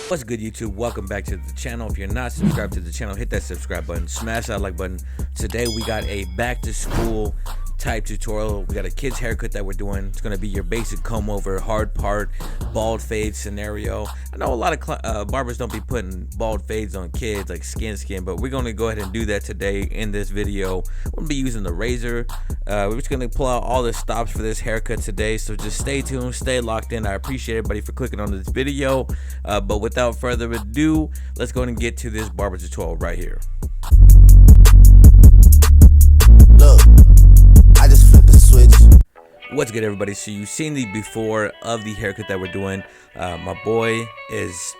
What's good, YouTube? Welcome back to the channel. If you're not subscribed to the channel, hit that subscribe button, smash that like button. Today we got a back to school type tutorial. We got a kid's haircut that we're doing. It's going to be your basic comb over, hard part, bald fade scenario. I know a lot of barbers don't be putting bald fades on kids like skin, but we're going to go ahead and do that today in this video. We're going to be using the razor. We're just going to pull out all the stops for this haircut today, so just stay tuned, stay locked in. I appreciate everybody for clicking on this video, but without further ado, let's go ahead and get to this barber tutorial right here. Look, I just flipped the switch. What's good, everybody? So you've seen the before of the haircut that we're doing. My boy is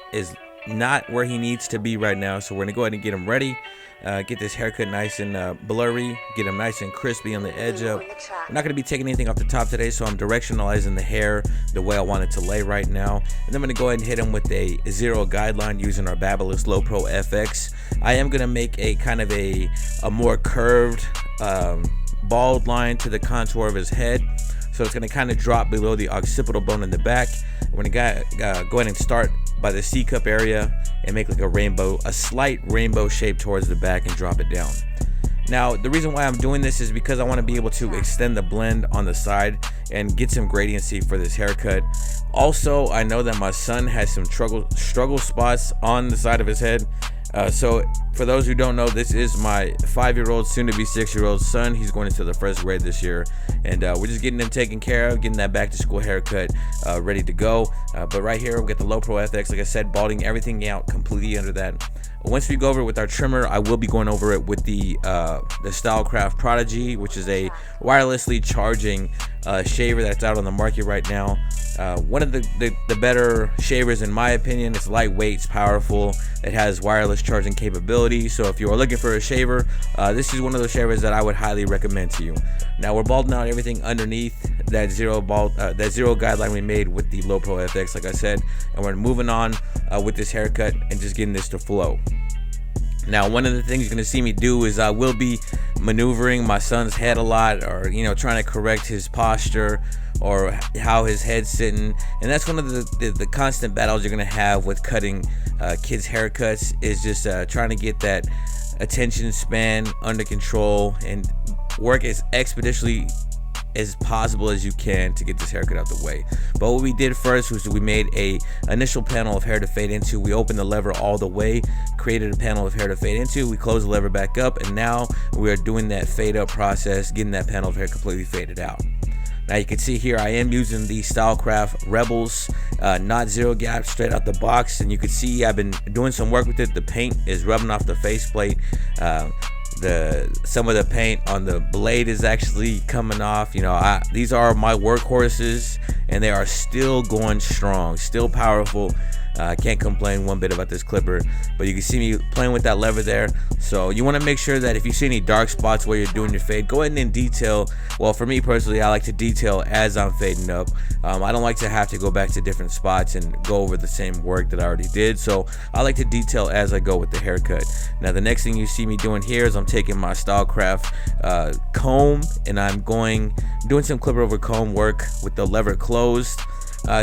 not where he needs to be right now, so we're gonna go ahead and get him ready, get this haircut nice and blurry, get him nice and crispy on the edge up. We're not gonna be taking anything off the top today, so I'm directionalizing the hair the way I want it to lay right now, and then I'm gonna go ahead and hit him with a zero guideline using our Babyliss Low Pro FX. I am gonna make a kind of a more curved bald line to the contour of his head, so it's going to kind of drop below the occipital bone in the back. We're going to go ahead and start by the C-cup area and make like a slight rainbow shape towards the back and drop it down. Now, the reason why I'm doing this is because I want to be able to extend the blend on the side and get some gradiency for this haircut. Also, I know that my son has some struggle spots on the side of his head. So for those who don't know, this is my 5-year-old, soon to be 6-year-old son. He's going into the first grade this year, and we're just getting him taken care of, getting that back to school haircut ready to go. But right here, we'll get the Low Pro FX, like I said, balding everything out completely under that. Once we go over it with our trimmer, I will be going over it with the Stylecraft Prodigy, which is a wirelessly charging shaver that's out on the market right now. One of the better shavers in my opinion. It's lightweight, it's powerful, it has wireless charging capability. So if you are looking for a shaver, this is one of those shavers that I would highly recommend to you. Now we're balding out everything underneath that zero guideline we made with the Low Pro FX, like I said, and we're moving on with this haircut and just getting this to flow. Now, one of the things you're going to see me do is I will be maneuvering my son's head a lot, or trying to correct his posture or how his head's sitting, and that's one of the constant battles you're going to have with cutting kids' haircuts, is just trying to get that attention span under control and work as expeditiously as possible as you can to get this haircut out the way. But what we did first was we made a initial panel of hair to fade into. We opened the lever all the way, created a panel of hair to fade into. We closed the lever back up, and now we are doing that fade up process, getting that panel of hair completely faded out. Now you can see here I am using the Stylecraft Rebels, not zero gap, straight out the box, and you can see I've been doing some work with it. The paint is rubbing off the faceplate. Some of the paint on the blade is actually coming off. These are my workhorses, and they are still going strong, still powerful. I can't complain one bit about this clipper, but you can see me playing with that lever there. So you want to make sure that if you see any dark spots where you're doing your fade, go ahead and detail. Well, for me personally, I like to detail as I'm fading up. I don't like to have to go back to different spots and go over the same work that I already did, so I like to detail as I go with the haircut. Now the next thing you see me doing here is I'm taking my Stylecraft comb, and I'm doing some clipper over comb work with the lever closed,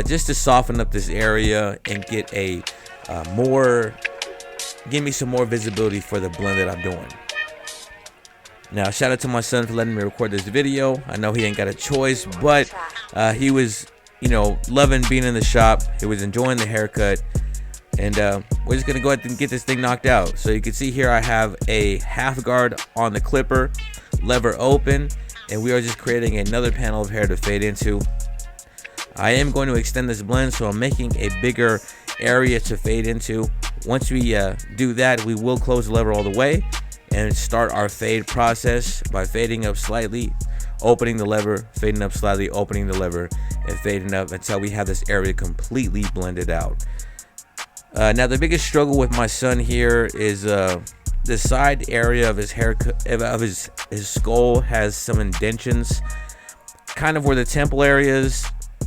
just to soften up this area and get give me some more visibility for the blend that I'm doing. Now, shout out to my son for letting me record this video. I know he ain't got a choice, but he was, loving being in the shop. He was enjoying the haircut, and we're just gonna go ahead and get this thing knocked out. So you can see here I have a half guard on the clipper, lever open, and we are just creating another panel of hair to fade into. I am going to extend this blend, so I'm making a bigger area to fade into. Once we do that, we will close the lever all the way and start our fade process by fading up slightly, opening the lever, fading up slightly, opening the lever, and fading up until we have this area completely blended out. Now the biggest struggle with my son here is the side area of his haircut, of his skull, has some indentions, kind of where the temple area is,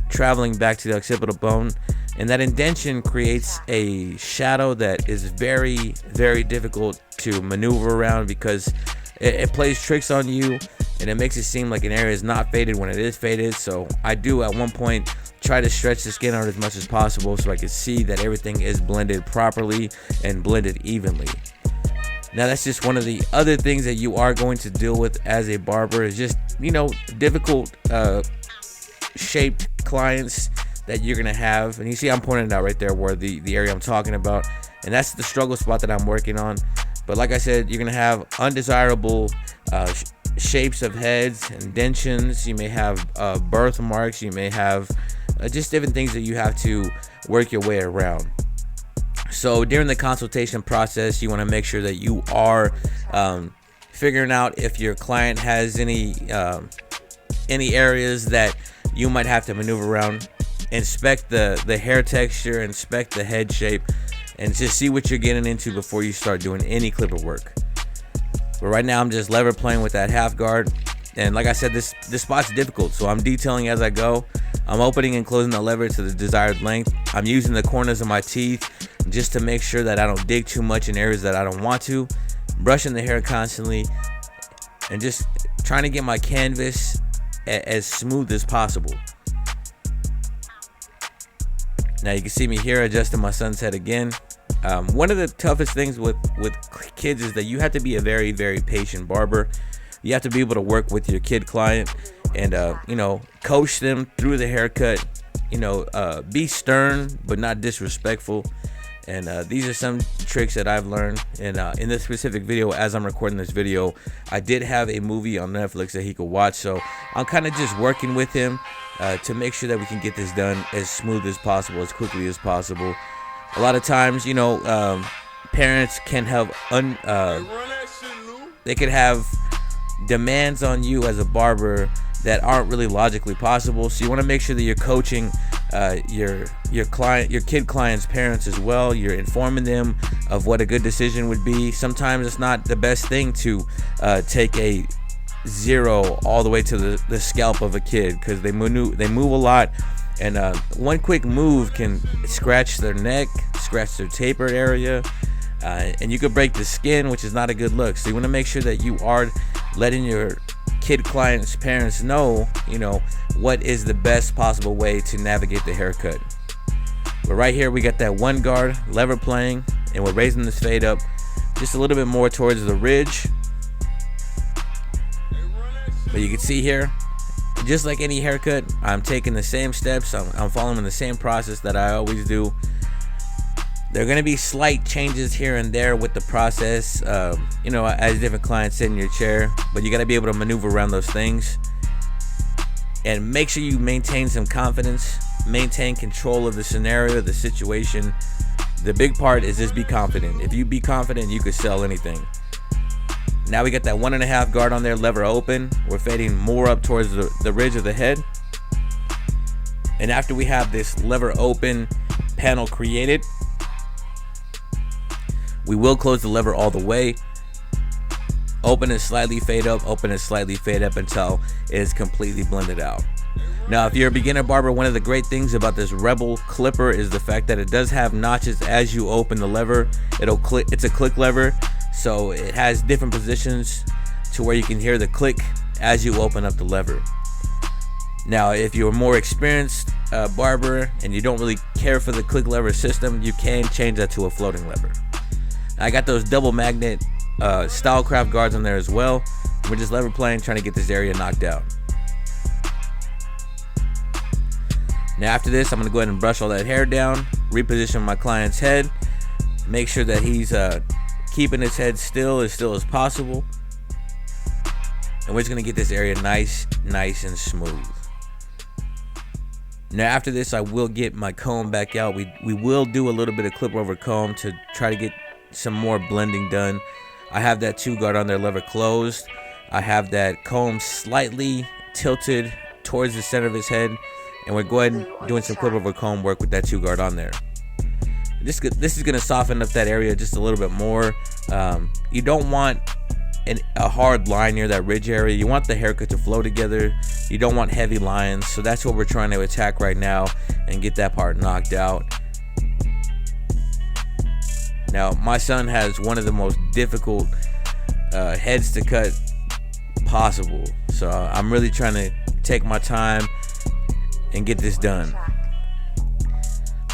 traveling back to the occipital bone, and that indention creates a shadow that is very, very difficult to maneuver around, because it plays tricks on you and it makes it seem like an area is not faded when it is faded. So I do at one point try to stretch the skin out as much as possible so I can see that everything is blended properly and blended evenly. Now that's just one of the other things that you are going to deal with as a barber, is just, you know, difficult shaped clients that you're gonna have. And you see I'm pointing it out right there where the area I'm talking about, and that's the struggle spot that I'm working on. But like I said, you're gonna have undesirable shapes of heads, indentions, you may have birthmarks, you may have just different things that you have to work your way around. So during the consultation process, you want to make sure that you are figuring out if your client has any areas that you might have to maneuver around. Inspect the hair texture, inspect the head shape, and just see what you're getting into before you start doing any clipper work. But right now I'm just lever playing with that half guard, and like I said, this spot's difficult, so I'm detailing as I go. I'm opening and closing the lever to the desired length. I'm using the corners of my teeth just to make sure that I don't dig too much in areas that I don't want to. Brushing the hair constantly and just trying to get my canvas as smooth as possible. Now you can see me here adjusting my son's head again. One of the toughest things with kids is that you have to be a very, very patient barber. You have to be able to work with your kid client and you know, coach them through the haircut. You know, be stern but not disrespectful. And these are some tricks that I've learned. And in this specific video, as I'm recording this video, I did have a movie on Netflix that he could watch, so I'm kind of just working with him to make sure that we can get this done as smooth as possible, as quickly as possible. A lot of times, you know, parents can have they could have demands on you as a barber that aren't really logically possible. So you want to make sure that you're coaching your kid client's parents as well. You're informing them of what a good decision would be. Sometimes it's not the best thing to take a 0 all the way to the scalp of a kid, because they move a lot, and one quick move can scratch their neck, scratch their tapered area, and you could break the skin, which is not a good look. So you want to make sure that you are letting your kid clients' parents know, you know, what is the best possible way to navigate the haircut. But right here we got that one guard lever playing, and we're raising this fade up just a little bit more towards the ridge. But you can see here, just like any haircut, I'm taking the same steps. I'm following the same process that I always do. There are going to be slight changes here and there with the process, you know, as different clients sit in your chair, but you got to be able to maneuver around those things. And make sure you maintain some confidence, maintain control of the scenario, the situation. The big part is just be confident. If you be confident, you could sell anything. Now we got that 1.5 guard on there, lever open. We're fading more up towards the ridge of the head. And after we have this lever open panel created, we will close the lever all the way. Open and slightly fade up, open and slightly fade up until it is completely blended out. Now, if you're a beginner barber, one of the great things about this Rebel clipper is the fact that it does have notches as you open the lever. It's a click lever, so it has different positions to where you can hear the click as you open up the lever. Now, if you're a more experienced barber and you don't really care for the click lever system, you can change that to a floating lever. I got those double magnet Stylecraft guards on there as well. We're just lever playing, trying to get this area knocked out. Now after this, I'm going to go ahead and brush all that hair down, reposition my client's head, make sure that he's keeping his head still as possible. And we're just going to get this area nice and smooth. Now after this, I will get my comb back out. We will do a little bit of clip over comb to try to get some more blending done. I have that 2 guard on there, lever closed. I have that comb slightly tilted towards the center of his head, and we're going and doing some clip over comb work with that 2 guard on there. This is going to soften up that area just a little bit more. You don't want a hard line near that ridge area. You want the haircut to flow together. You don't want heavy lines, so that's what we're trying to attack right now and get that part knocked out. Now, my son has one of the most difficult heads to cut possible, so I'm really trying to take my time and get this done.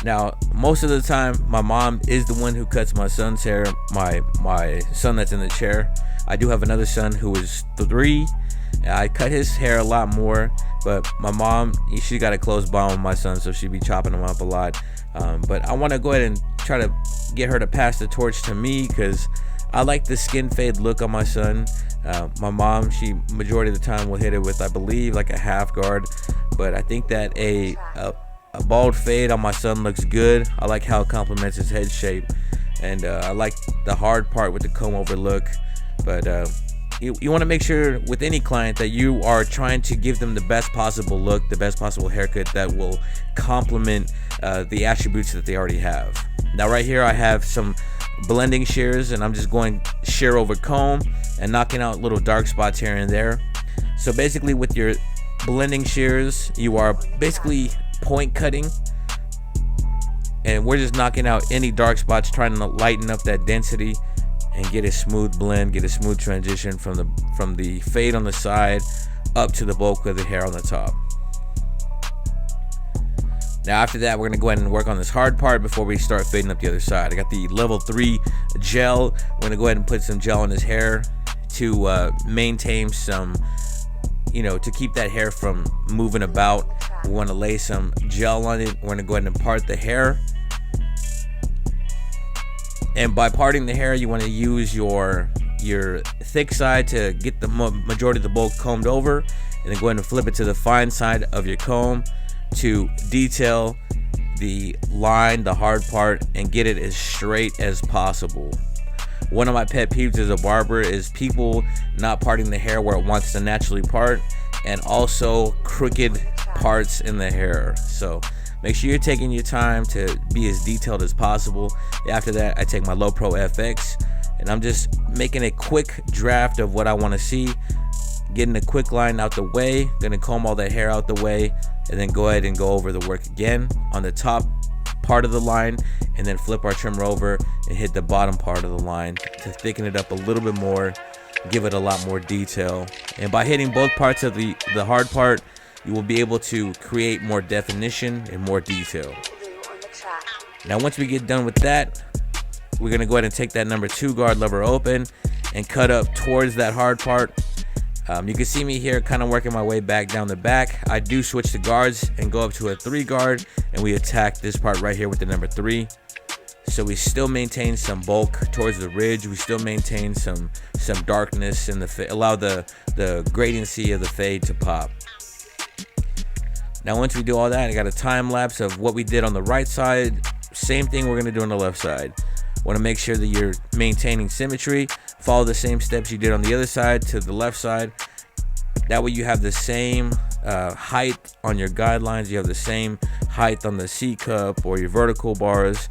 Now, most of the time, my mom is the one who cuts my son's hair. My son that's in the chair. I do have another son who is 3. I cut his hair a lot more, but my mom, she got a close bond with my son, so she be chopping him up a lot. But I want to go ahead and try to get her to pass the torch to me, because I like the skin fade look on my son. My mom, she majority of the time will hit it with, I believe, like a half guard, but I think that a bald fade on my son looks good. I like how it complements his head shape, and I like the hard part with the comb over look. But you want to make sure with any client that you are trying to give them the best possible look, the best possible haircut that will complement the attributes that they already have. Now right here I have some blending shears, and I'm just going shear over comb and knocking out little dark spots here and there. So basically with your blending shears, you are basically point cutting, and we're just knocking out any dark spots, trying to lighten up that density and get a smooth blend, get a smooth transition from the fade on the side up to the bulk of the hair on the top. Now after that, we're gonna go ahead and work on this hard part before we start fading up the other side. I got the level 3 gel. We're gonna go ahead and put some gel in his hair to maintain some, to keep that hair from moving about. We want to lay some gel on it. We're gonna go ahead and part the hair. And by parting the hair, you want to use your thick side to get the majority of the bulk combed over, and then go ahead and flip it to the fine side of your comb to detail the line, the hard part, and get it as straight as possible. One of my pet peeves as a barber is people not parting the hair where it wants to naturally part, and also crooked parts in the hair. So make sure you're taking your time to be as detailed as possible. After that, I take my Low Pro FX, and I'm just making a quick draft of what I want to see, getting a quick line out the way, gonna comb all that hair out the way, and then go ahead and go over the work again on the top part of the line, and then flip our trimmer over and hit the bottom part of the line to thicken it up a little bit more, give it a lot more detail. And by hitting both parts of the hard part, you will be able to create more definition and more detail. Now once we get done with that, we're gonna go ahead and take that number 2 guard lever open and cut up towards that hard part. You can see me here kind of working my way back down the back. I do switch the guards and go up to a 3 guard, and we attack this part right here with the number 3. So we still maintain some bulk towards the ridge. We still maintain some darkness in the allow the gradiency of the fade to pop. Now once we do all that, I got a time lapse of what we did on the right side. Same thing we're gonna do on the left side. Want to make sure that you're maintaining symmetry. Follow the same steps you did on the other side to the left side. That way you have the same height on your guidelines. You have the same height on the C cup or your vertical bars.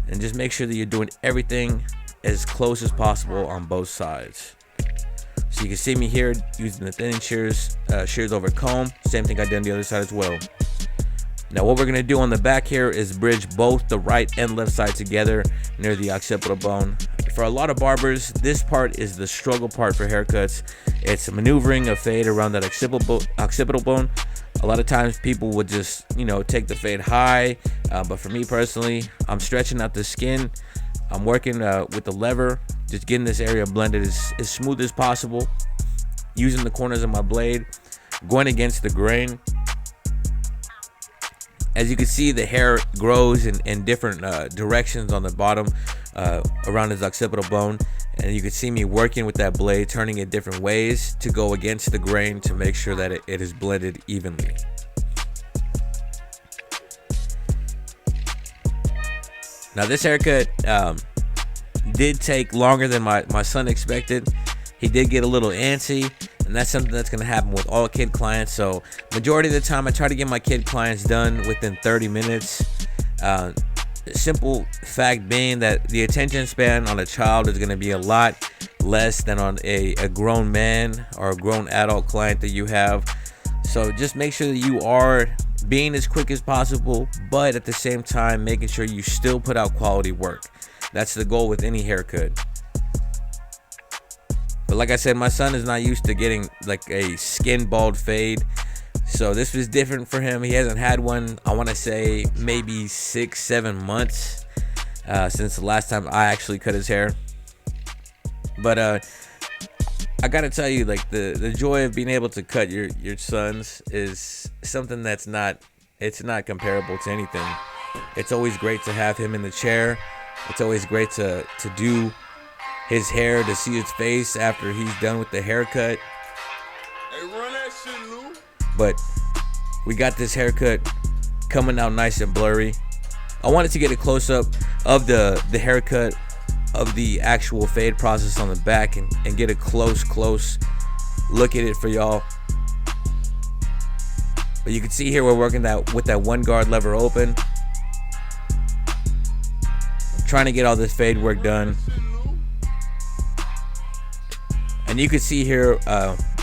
And just make sure that you're doing everything as close as possible on both sides. So you can see me here using the thinning shears, shears over comb. Same thing I did on the other side as well. Now what we're going to do on the back here is bridge both the right and left side together near the occipital bone. For a lot of barbers, this part is the struggle part for haircuts. It's maneuvering a fade around that occipital bone. A lot of times people would just, take the fade high, but for me personally, I'm stretching out the skin. I'm working with the lever, just getting this area blended as smooth as possible, using the corners of my blade, going against the grain. As you can see, the hair grows in different directions on the bottom around his occipital bone, and you can see me working with that blade, turning it different ways to go against the grain to make sure that it is blended evenly. Now this haircut did take longer than my son expected. He did get a little antsy, and that's something that's going to happen with all kid clients. So majority of the time I try to get my kid clients done within 30 minutes. Simple fact being that the attention span on a child is going to be a lot less than on a grown man or a grown adult client that you have. So just make sure that you are being as quick as possible, but at the same time making sure you still put out quality work. That's the goal with any haircut. But like I said, my son is not used to getting like a skin bald fade, So this was different for him. He hasn't had one, I want to say maybe 6-7 months since the last time I actually cut his hair. But I gotta tell you, like, the joy of being able to cut your sons is something that's not comparable to anything. It's always great to have him in the chair. It's always great to do his hair, to see his face after he's done with the haircut. Hey, run that shit, Lou. But we got this haircut coming out nice and blurry. I wanted to get a close-up of the haircut, of the actual fade process on the back, and get a close look at it for y'all. But you can see here we're working with that one guard lever open, trying to get all this fade work done. And you can see here,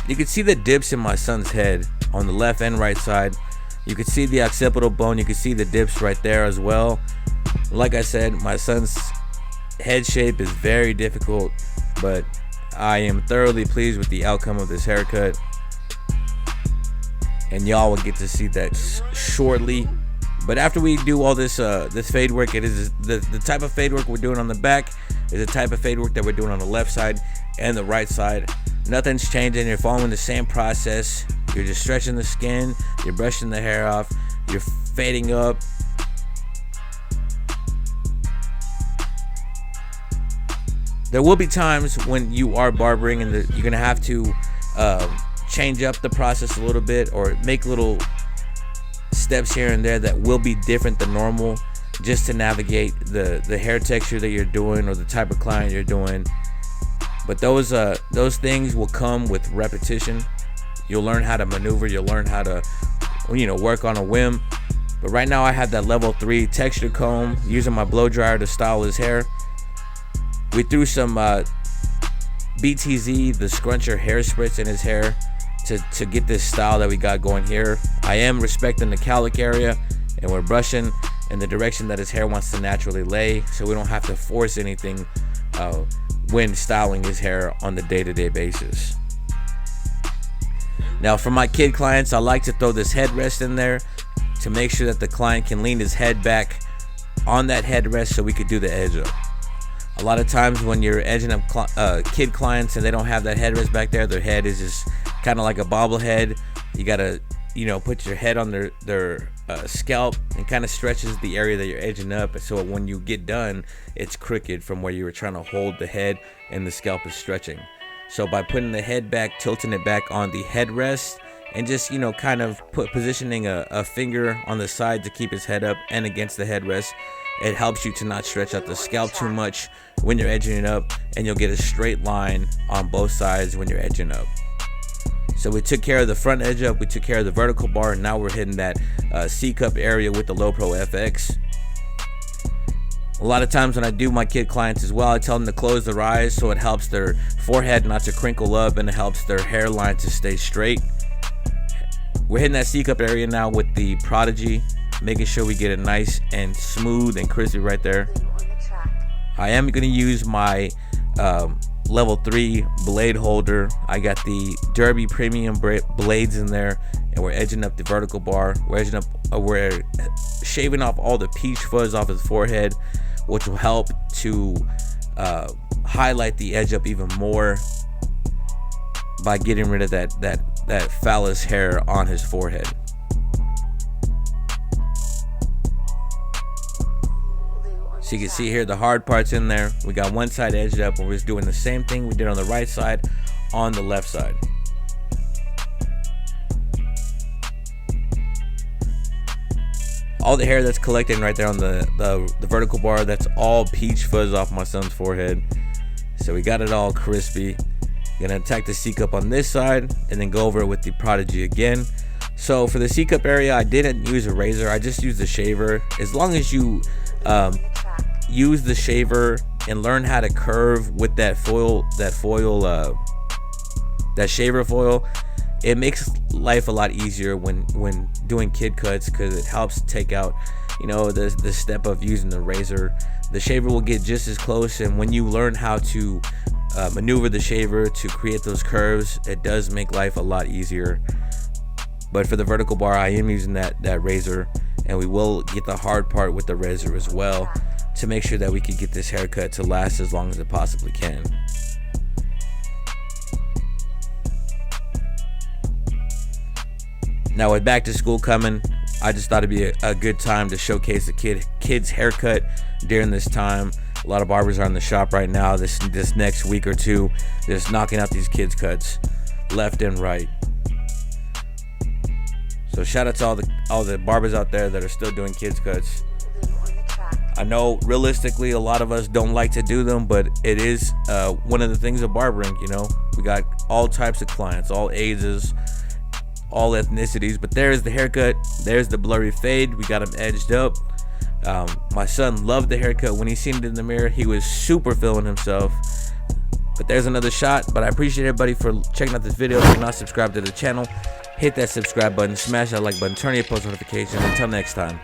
you can see the dips in my son's head on the left and right side. You can see the occipital bone. You can see the dips right there as well. Like I said, my son's head shape is very difficult, but I am thoroughly pleased with the outcome of this haircut, and y'all will get to see that shortly. But after we do all this this fade work, it is the type of fade work we're doing on the back is the type of fade work that we're doing on the left side and the right side. Nothing's changing. You're following the same process. You're just stretching the skin, you're brushing the hair off, you're fading up. There will be times when you are barbering and you're gonna have to change up the process a little bit, or make little steps here and there that will be different than normal, just to navigate the hair texture that you're doing or the type of client you're doing. But those things will come with repetition. You'll learn how to maneuver. You'll learn how to, work on a whim. But right now I have that level 3 texture comb, using my blow dryer to style his hair. We threw some BTZ, the scruncher hair spritz, in his hair to get this style that we got going here. I am respecting the cowlick area, and we're brushing in the direction that his hair wants to naturally lay, so we don't have to force anything when styling his hair on the day-to-day basis. Now for my kid clients, I like to throw this headrest in there to make sure that the client can lean his head back on that headrest so we could do the edge up. A lot of times when you're edging up kid clients and they don't have that headrest back there, their head is just kind of like a bobblehead. You gotta put your head on their scalp, and kind of stretches the area that you're edging up, so when you get done it's crooked from where you were trying to hold the head and the scalp is stretching. So by putting the head back, tilting it back on the headrest, and just kind of positioning a finger on the side to keep his head up and against the headrest, it helps you to not stretch out the scalp too much when you're edging it up, and you'll get a straight line on both sides when you're edging up. So we took care of the front edge up, we took care of the vertical bar, and now we're hitting that C-cup area with the Low Pro FX. A lot of times when I do my kid clients as well, I tell them to close their eyes so it helps their forehead not to crinkle up, and it helps their hairline to stay straight. We're hitting that C-cup area now with the Prodigy, making sure we get it nice and smooth and crispy right there. I am going to use my level 3 blade holder. I got the Derby premium blades in there, and we're edging up the vertical bar. We're shaving off all the peach fuzz off his forehead, which will help to highlight the edge up even more by getting rid of that phallus hair on his forehead. So you can see here the hard parts in there. We got one side edged up, and we're just doing the same thing we did on the right side on the left side. All the hair that's collecting right there on the vertical bar, that's all peach fuzz off my son's forehead. So we got it all crispy. Gonna attack the C-cup on this side and then go over it with the Prodigy again. So for the C-cup area, I didn't use a razor, I just used the shaver. As long as you use the shaver and learn how to curve with that shaver foil, it makes life a lot easier when doing kid cuts, because it helps take out the step of using the razor. The shaver will get just as close, and when you learn how to maneuver the shaver to create those curves, it does make life a lot easier. But for the vertical bar, I am using that razor, and we will get the hard part with the razor as well to make sure that we can get this haircut to last as long as it possibly can. Now with back to school coming, I just thought it'd be a good time to showcase the kid's haircut during this time. A lot of barbers are in the shop right now this next week or two, just knocking out these kids cuts left and right. So shout out to all the barbers out there that are still doing kids cuts. I know realistically a lot of us don't like to do them, but it is one of the things of barbering. You know, we got all types of clients, all ages, all ethnicities. But there's the haircut, there's the blurry fade, we got them edged up. My son loved the haircut. When he seen it in the mirror, he was super feeling himself. But there's another shot. But I appreciate everybody for checking out this video. If you're not subscribed to the channel, hit that subscribe button, smash that like button, turn on your post notifications. Until next time,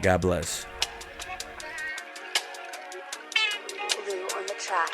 God bless. On the track.